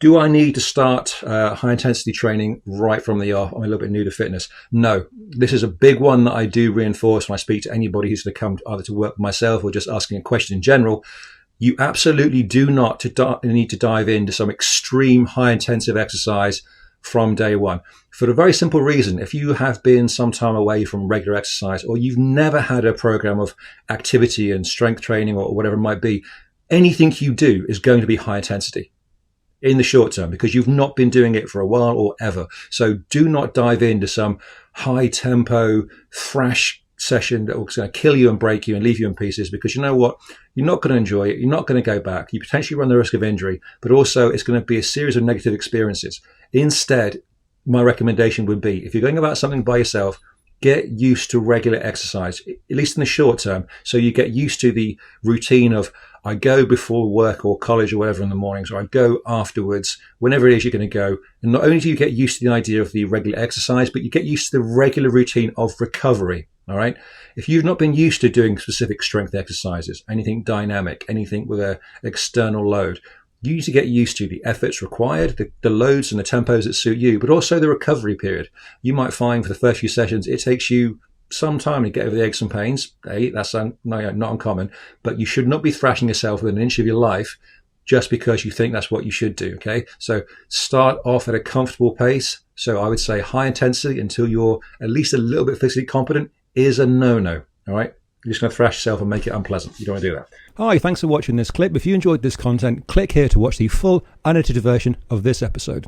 Do I need to start high intensity training right from the off? I'm a little bit new to fitness. No, this is a big one that I do reinforce when I speak to anybody who's going to come either to work with myself or just asking a question in general. You absolutely do not need to dive into some extreme high intensive exercise from day one. For the very simple reason, if you have been some time away from regular exercise, or you've never had a program of activity and strength training or whatever it might be, anything you do is going to be high intensity in the short term because you've not been doing it for a while or ever. So do not dive into some high tempo thrash session that was going to kill you and break you and leave you in pieces, because you know what? You're not going to enjoy it. You're not going to go back. You potentially run the risk of injury, but also it's going to be a series of negative experiences. Instead, my recommendation would be, if you're going about something by yourself, get used to regular exercise, at least in the short term. So you get used to the routine of, I go before work or college or whatever in the mornings, or I go afterwards, whenever it is you're going to go. And not only do you get used to the idea of the regular exercise, but you get used to the regular routine of recovery. All right. If you've not been used to doing specific strength exercises, anything dynamic, anything with an external load, you need to get used to the efforts required, the loads and the tempos that suit you, but also the recovery period. You might find for the first few sessions, it takes you some time to get over the aches and pains. Hey, that's not uncommon, but you should not be thrashing yourself within an inch of your life just because you think that's what you should do. Okay. So start off at a comfortable pace. So I would say high intensity until you're at least a little bit physically competent is a no-no. All right. You're just going to thrash yourself and make it unpleasant. You don't want to do that. Hi, thanks for watching this clip. If you enjoyed this content, click here to watch the full unedited version of this episode.